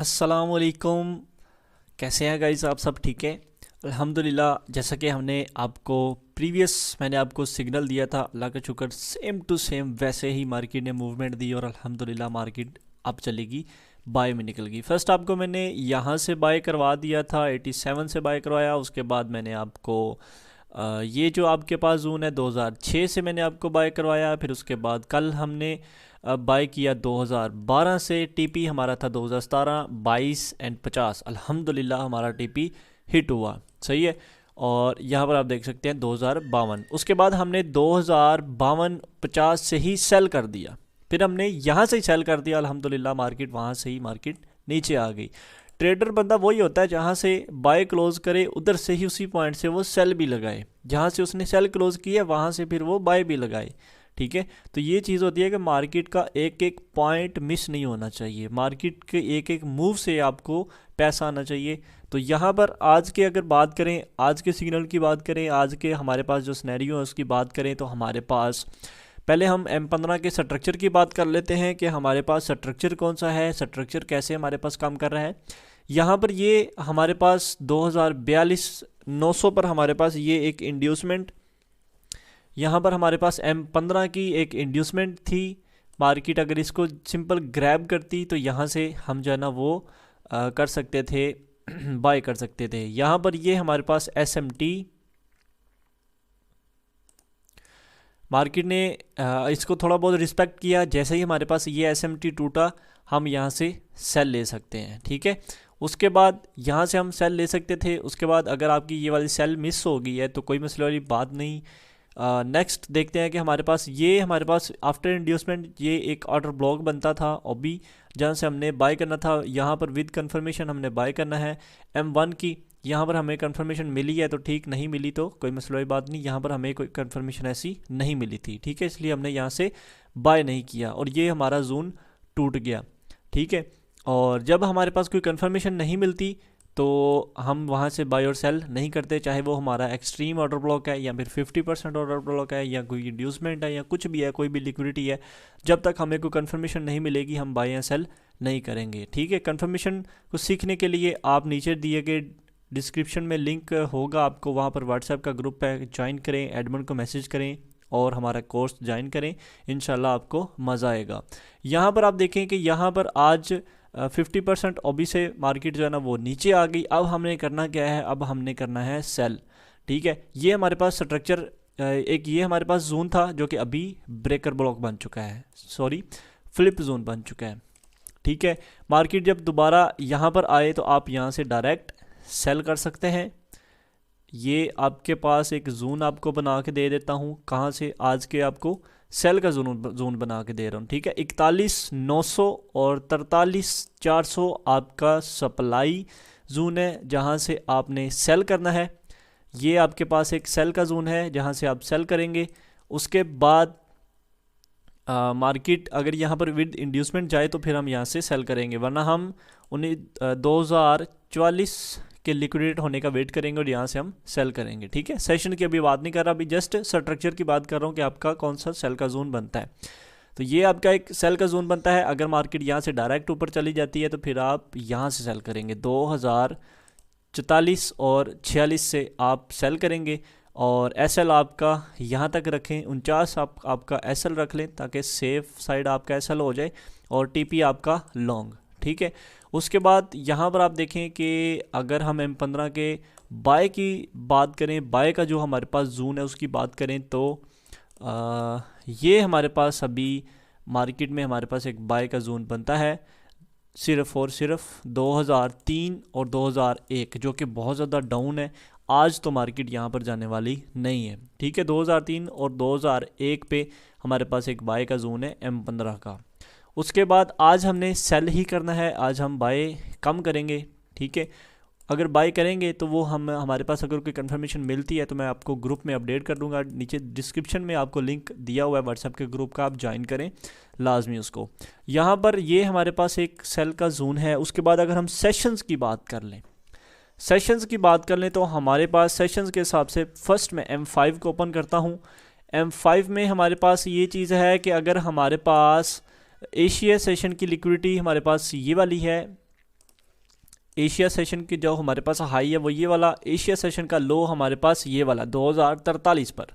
अस्सलाम वालेकुम। कैसे हैं गाइस, आप सब ठीक है? अल्हम्दुलिल्लाह। जैसा कि मैंने आपको सिग्नल दिया था, अल्लाह का शुक्र सेम टू सेम वैसे ही मार्केट ने मूवमेंट दी और अल्हम्दुलिल्लाह मार्केट अब चलेगी, बाय में निकल गई। फर्स्ट आपको मैंने यहाँ से बाय करवा दिया था, 87 से बाय करवाया। उसके बाद मैंने आपको ये जो आपके पास जोन है 2006 से मैंने आपको बाय करवाया। फिर उसके बाद कल हमने बाय किया 2012 से। टीपी हमारा था 2017, 22 एंड 50। अल्हम्दुलिल्लाह हमारा टीपी हिट हुआ, सही है। और यहाँ पर आप देख सकते हैं 2052। उसके बाद हमने 2052-50 से ही सेल कर दिया। फिर हमने यहाँ से ही सेल कर दिया, अल्हम्दुलिल्लाह मार्केट वहाँ से ही मार्केट नीचे आ गई। ट्रेडर बंदा वही होता है जहाँ से बाय क्लोज करे उधर से ही उसी पॉइंट से वो सेल भी लगाए, जहाँ से उसने सेल क्लोज किया वहाँ से फिर वो बाय भी लगाए। ठीक है, तो ये चीज़ होती है कि मार्केट का एक एक पॉइंट मिस नहीं होना चाहिए, मार्केट के एक एक मूव से आपको पैसा आना चाहिए। तो यहाँ पर आज के अगर बात करें, आज के सिग्नल की बात करें, आज के हमारे पास जो सिनेरियो है उसकी बात करें, तो हमारे पास पहले हम M15 के स्ट्रक्चर की बात कर लेते हैं कि हमारे पास स्ट्रक्चर कौन सा है, स्ट्रक्चर कैसे हमारे पास काम कर रहा है। यहाँ पर ये हमारे पास 2042-900 पर हमारे पास ये एक इंड्यूसमेंट, यहाँ पर हमारे पास M15 की एक इंड्यूसमेंट थी। मार्केट अगर इसको सिंपल ग्रैब करती तो यहाँ से हम जो है ना वो कर सकते थे, बाय कर सकते थे। यहाँ पर ये हमारे पास SMT, मार्केट ने इसको थोड़ा बहुत रिस्पेक्ट किया। जैसे ही हमारे पास ये SMT टूटा, हम यहाँ से सेल ले सकते हैं। ठीक है, उसके बाद यहाँ से हम सेल ले सकते थे। उसके बाद अगर आपकी ये वाली सेल मिस हो गई है तो कोई मसले वाली बात नहीं। नेक्स्ट देखते हैं कि हमारे पास आफ्टर इंड्यूसमेंट ये एक ऑर्डर ब्लॉक बनता था OB, जहाँ से हमने बाय करना था। यहाँ पर विद कंफर्मेशन हमने बाय करना है M1 की। यहाँ पर हमें कंफर्मेशन मिली है तो ठीक, नहीं मिली तो कोई मसला की बात नहीं। यहाँ पर हमें कोई कंफर्मेशन ऐसी नहीं मिली थी, ठीक है, इसलिए हमने यहाँ से बाय नहीं किया और ये हमारा जोन टूट गया। ठीक है, और जब हमारे पास कोई कंफर्मेशन नहीं मिलती तो हम वहाँ से बाय और सेल नहीं करते, चाहे वो हमारा एक्सट्रीम ऑर्डर ब्लॉक है या फिर 50% ऑर्डर ब्लॉक है या कोई इंड्यूसमेंट है या कुछ भी है, कोई भी लिक्विडिटी है। जब तक हमें कोई कंफर्मेशन नहीं मिलेगी हम बाय या सेल नहीं करेंगे। ठीक है, कंफर्मेशन को सीखने के लिए आप नीचे दिए गए डिस्क्रिप्शन में लिंक होगा, आपको वहाँ पर व्हाट्सएप का ग्रुप है, ज्वाइन करें, एडमिन को मैसेज करें और हमारा कोर्स ज्वाइन करें। इंशाल्लाह आपको मज़ा आएगा। यहाँ पर आप देखें कि यहाँ पर आज 50% OB से मार्केट जो है ना वो नीचे आ गई। अब हमने करना क्या है, अब हमने करना है सेल। ठीक है, ये हमारे पास स्ट्रक्चर एक ये हमारे पास जोन था जो कि अभी ब्रेकर ब्लॉक बन चुका है, सॉरी फ्लिप जोन बन चुका है। ठीक है, मार्केट जब दोबारा यहाँ पर आए तो आप यहाँ से डायरेक्ट सेल कर सकते हैं। ये आपके पास एक जोन आपको बना के दे देता हूँ, कहाँ से, आज के आपको सेल का जोन बना के दे रहा हूँ। ठीक है, 41,900 और 43,400 आपका सप्लाई जोन है जहाँ से आपने सेल करना है। ये आपके पास एक सेल का जोन है जहाँ से आप सेल करेंगे। उसके बाद मार्केट अगर यहाँ पर विद इंड्यूसमेंट जाए तो फिर हम यहाँ से सेल करेंगे, वरना हम उन्हें 2044 के लिक्विडेट होने का वेट करेंगे और यहाँ से हम सेल करेंगे। ठीक है, सेशन की अभी बात नहीं कर रहा, अभी जस्ट स्ट्रक्चर की बात कर रहा हूँ कि आपका कौन सा सेल का जोन बनता है। तो ये आपका एक सेल का जोन बनता है। अगर मार्केट यहाँ से डायरेक्ट ऊपर चली जाती है तो फिर आप यहाँ से सेल करेंगे, 2044 और 46 से आप सेल करेंगे। और SL आपका यहाँ तक रखें, 49 आपका SL रख लें ताकि सेफ साइड आपका SL हो जाए और TP आपका लॉन्ग। ठीक है, उसके बाद यहाँ पर आप देखें कि अगर हम M15 के बाय की बात करें, बाय का जो हमारे पास जोन है उसकी बात करें तो ये हमारे पास अभी मार्केट में हमारे पास एक बाय का जोन बनता है सिर्फ़ और सिर्फ 2003 और 2001, जो कि बहुत ज़्यादा डाउन है। आज तो मार्केट यहाँ पर जाने वाली नहीं है। ठीक है, 2003 और 2001 पे हमारे पास एक बाय का जोन है M15 का। उसके बाद आज हमने सेल ही करना है, आज हम बाय कम करेंगे। ठीक है, अगर बाय करेंगे तो वो हमारे पास अगर कोई कंफर्मेशन मिलती है तो मैं आपको ग्रुप में अपडेट कर दूंगा। नीचे डिस्क्रिप्शन में आपको लिंक दिया हुआ है व्हाट्सएप के ग्रुप का, आप ज्वाइन करें लाजमी उसको। यहाँ पर ये हमारे पास एक सेल का जोन है। उसके बाद अगर हम सेशंस की बात कर लें, तो हमारे पास सेशंस के हिसाब से फर्स्ट मैं M5 को ओपन करता हूँ। M5 में हमारे पास ये चीज़ है कि अगर हमारे पास एशिया सेशन की लिक्विडिटी हमारे पास ये वाली है एशिया सेशन की जो हमारे पास हाई है वो ये वाला, एशिया सेशन का लो हमारे पास ये वाला 2043 पर।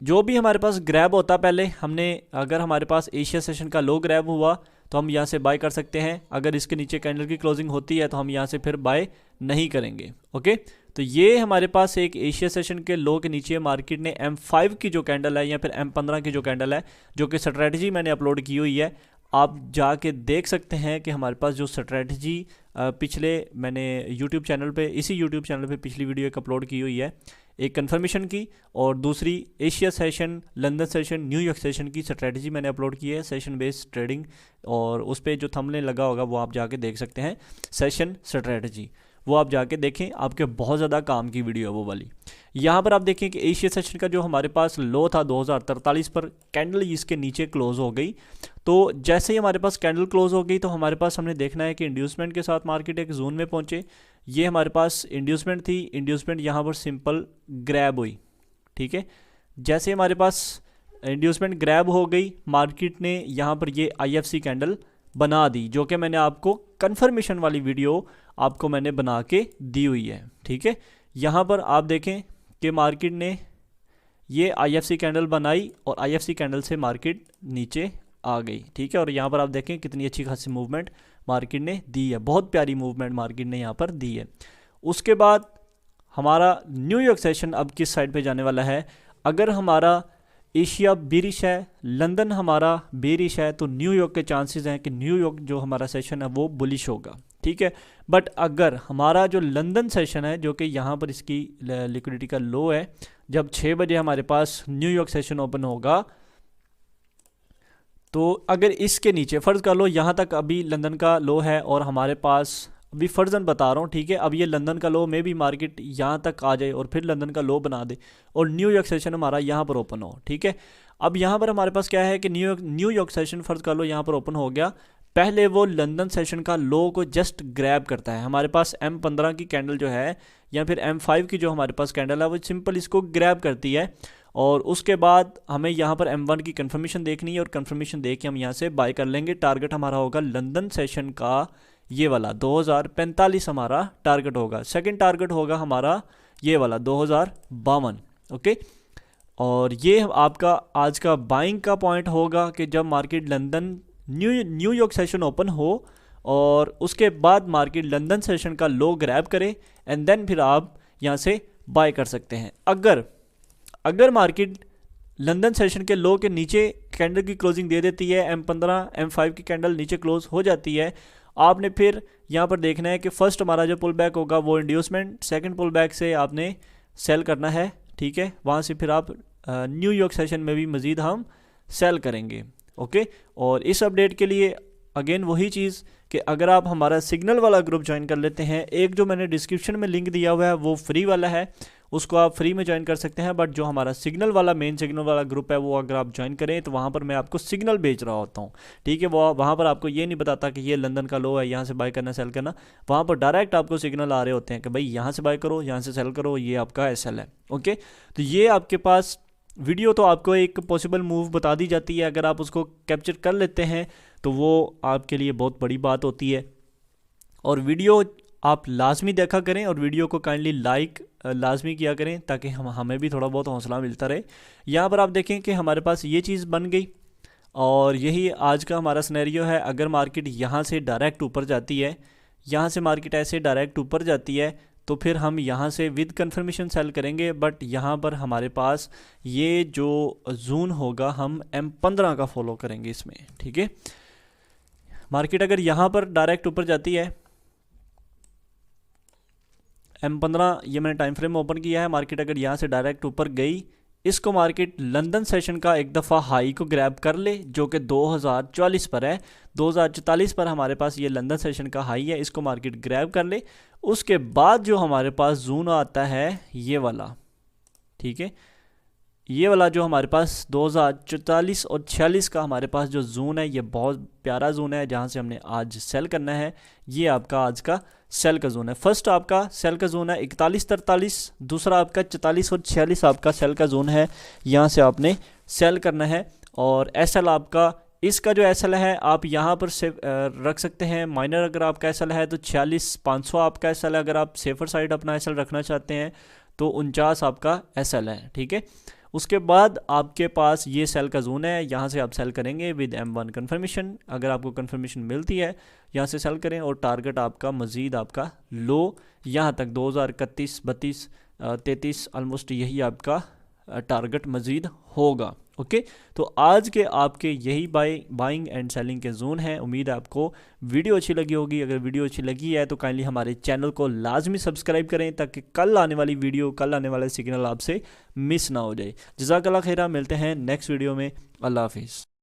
जो भी हमारे पास ग्रैब होता पहले हमने, अगर हमारे पास एशिया सेशन का लो ग्रैब हुआ तो हम यहाँ से बाय कर सकते हैं। अगर इसके नीचे कैंडल की क्लोजिंग होती है तो हम यहाँ से फिर बाय नहीं करेंगे। ओके, तो ये हमारे पास एक एशिया सेशन के लो के नीचे मार्केट ने M5 की जो कैंडल है या फिर M15 की जो कैंडल है, जो कि स्ट्रेटजी मैंने अपलोड की हुई है, आप जाके देख सकते हैं कि हमारे पास जो स्ट्रेटजी पिछले मैंने यूट्यूब चैनल पे, इसी यूट्यूब चैनल पे पिछली वीडियो एक अपलोड की हुई है, एक कंफर्मेशन की, और दूसरी Asia session, London session, New York session की स्ट्रेटजी मैंने अपलोड की है, सेशन बेस्ड ट्रेडिंग, और उस पर जो थंबनेल लगा होगा वो आप जाके देख सकते हैं, सेशन स्ट्रेटजी, वो आप जाके देखें, आपके बहुत ज़्यादा काम की वीडियो है वो वाली। यहाँ पर आप देखें कि एशिया सेशन का जो हमारे पास लो था 2043 पर, कैंडल इसके नीचे क्लोज हो गई। तो जैसे ही हमारे पास कैंडल क्लोज हो गई तो हमारे पास हमने देखना है कि इंड्यूसमेंट के साथ मार्केट एक जोन में पहुंचे। ये हमारे पास इंड्यूसमेंट थी, इंड्यूसमेंट यहाँ पर सिंपल ग्रैब हुई। ठीक है, जैसे हमारे पास इंड्यूसमेंट ग्रैब हो गई, मार्केट ने यहाँ पर ये IFC कैंडल बना दी, जो कि मैंने आपको कंफर्मेशन वाली वीडियो आपको मैंने बना के दी हुई है। ठीक है, यहाँ पर आप देखें कि मार्केट ने ये IFC कैंडल बनाई और IFC कैंडल से मार्केट न्यूचे आ गई। ठीक है, और यहाँ पर आप देखें कितनी अच्छी खासी मूवमेंट मार्केट ने दी है, बहुत प्यारी मूवमेंट मार्केट ने यहाँ पर दी है। उसके बाद हमारा न्यूयॉर्क सेशन अब किस साइड पे जाने वाला है। अगर हमारा एशिया बेरिश है, लंदन हमारा बेरिश है, तो न्यूयॉर्क के चांसेस हैं कि न्यूयॉर्क जो हमारा सेशन है वो बुलिश होगा। ठीक है, बट अगर हमारा जो लंदन सेशन है, जो कि यहाँ पर इसकी लिक्विडिटी का लो है, जब 6 बजे हमारे पास न्यूयॉर्क सेशन ओपन होगा, तो अगर इसके नीचे फ़र्ज़ कर लो यहाँ तक अभी लंदन का लो है और हमारे पास, अभी फ़र्जन बता रहा हूँ, ठीक है, अब ये लंदन का लो में भी मार्केट यहाँ तक आ जाए और फिर लंदन का लो बना दे और न्यूयॉर्क सेशन हमारा यहाँ पर ओपन हो। ठीक है, अब यहाँ पर हमारे पास क्या है कि न्यूयॉर्क सेशन फ़र्ज़ कर लो यहाँ पर ओपन हो गया, पहले वो लंदन सेशन का लो को जस्ट ग्रैब करता है। हमारे पास M15 की कैंडल जो है या फिर M5 की जो हमारे पास कैंडल है वो सिंपल इसको ग्रैब करती है, और उसके बाद हमें यहाँ पर M1 की कंफर्मेशन देखनी है और कंफर्मेशन देख के हम यहाँ से बाय कर लेंगे। टारगेट हमारा होगा लंदन सेशन का ये वाला 2045 हमारा टारगेट होगा। सेकंड टारगेट होगा हमारा ये वाला 2052। ओके, और ये आपका आज का बाइंग का पॉइंट होगा कि जब market London New York session open हो और उसके बाद मार्केट लंदन सेशन का लो ग्रैब करे एंड देन फिर आप यहाँ से बाय कर सकते हैं। अगर मार्केट लंदन सेशन के लो के नीचे कैंडल की क्लोजिंग दे देती है, M15 M5 की कैंडल नीचे क्लोज हो जाती है, आपने फिर यहाँ पर देखना है कि फर्स्ट हमारा जो पुल बैक होगा वो इंड्यूसमेंट, सेकंड पुल बैक से आपने सेल करना है। ठीक है, वहाँ से फिर आप न्यूयॉर्क सेशन में भी मज़ीद हम सेल करेंगे। ओके, और इस अपडेट के लिए अगेन वही चीज़ कि अगर आप हमारा सिग्नल वाला ग्रुप ज्वाइन कर लेते हैं, एक जो मैंने डिस्क्रिप्शन में लिंक दिया हुआ है वो फ्री वाला है, उसको आप फ्री में ज्वाइन कर सकते हैं, बट जो हमारा सिग्नल वाला मेन सिग्नल वाला ग्रुप है वो अगर आप ज्वाइन करें तो वहाँ पर मैं आपको सिग्नल भेज रहा होता हूँ। ठीक है, वो वहाँ पर आपको ये नहीं बताता कि ये लंदन का लो है, यहाँ से बाय करना सेल करना, वहाँ पर डायरेक्ट आपको सिग्नल आ रहे होते हैं कि भाई यहाँ से बाय करो, यहाँ से सेल करो, ये आपका SL है। ओके, तो ये आपके पास वीडियो तो आपको एक पॉसिबल मूव बता दी जाती है, अगर आप उसको कैप्चर कर लेते हैं तो वो आपके लिए बहुत बड़ी बात होती है। और वीडियो आप लाजमी देखा करें और वीडियो को काइंडली लाइक लाजमी किया करें ताकि हमें भी थोड़ा बहुत हौसला मिलता रहे। यहाँ पर आप देखें कि हमारे पास ये चीज़ बन गई और यही आज का हमारा सिनेरियो है। अगर मार्केट यहाँ से डायरेक्ट ऊपर जाती है, यहाँ से मार्केट ऐसे डायरेक्ट ऊपर जाती है तो फिर हम यहाँ से विद कंफर्मेशन सेल करेंगे, बट यहाँ पर हमारे पास ये जो जोन होगा हम M15 का फॉलो करेंगे इसमें। ठीक है, मार्केट अगर यहाँ पर डायरेक्ट ऊपर जाती है, M15 ये मैंने टाइम फ्रेम ओपन किया है, मार्केट अगर यहाँ से डायरेक्ट ऊपर गई, इसको मार्केट लंदन सेशन का एक दफ़ा हाई को ग्रैब कर ले जो कि 2044 पर है। 2044 पर हमारे पास ये लंदन सेशन का हाई है, इसको मार्केट ग्रैब कर ले। उसके बाद जो हमारे पास जोन आता है ये वाला, ठीक है, ये वाला जो हमारे पास 2044 और 46 का हमारे पास जो जोन है, ये बहुत प्यारा जोन है जहाँ से हमने आज सेल करना है। ये आपका आज का सेल का जोन है। फर्स्ट आपका सेल का जोन है 41-43, दूसरा आपका 44 और 46 आपका सेल का जोन है, यहाँ से आपने सेल करना है। और SL आपका इसका जो एस एल है आप यहाँ पर से रख सकते हैं। माइनर अगर आपका एस एल है तो 46,500 आपका एस एल है। अगर आप सेफर साइड अपना एस एल रखना चाहते हैं तो 49 आपका एस एल है, ठीक है। उसके बाद आपके पास ये सेल का जोन है, यहाँ से आप सेल करेंगे विद M1 कन्फर्मेशन। अगर आपको कन्फर्मेशन मिलती है यहाँ से सेल करें, और टारगेट आपका मज़ीद आपका लो यहाँ तक 2031, 32, 33 ऑलमोस्ट यही आपका टारगेट मज़ीद होगा। ओके, तो आज के आपके यही बाइंग एंड सेलिंग के जोन हैं। उम्मीद है आपको वीडियो अच्छी लगी होगी। अगर वीडियो अच्छी लगी है तो काइंडली हमारे चैनल को लाजमी सब्सक्राइब करें ताकि कल आने वाली वीडियो, कल आने वाला सिग्नल आपसे मिस ना हो जाए। जज़ाकल्लाह खैरा, मिलते हैं नेक्स्ट वीडियो में। अल्लाह हाफिज़।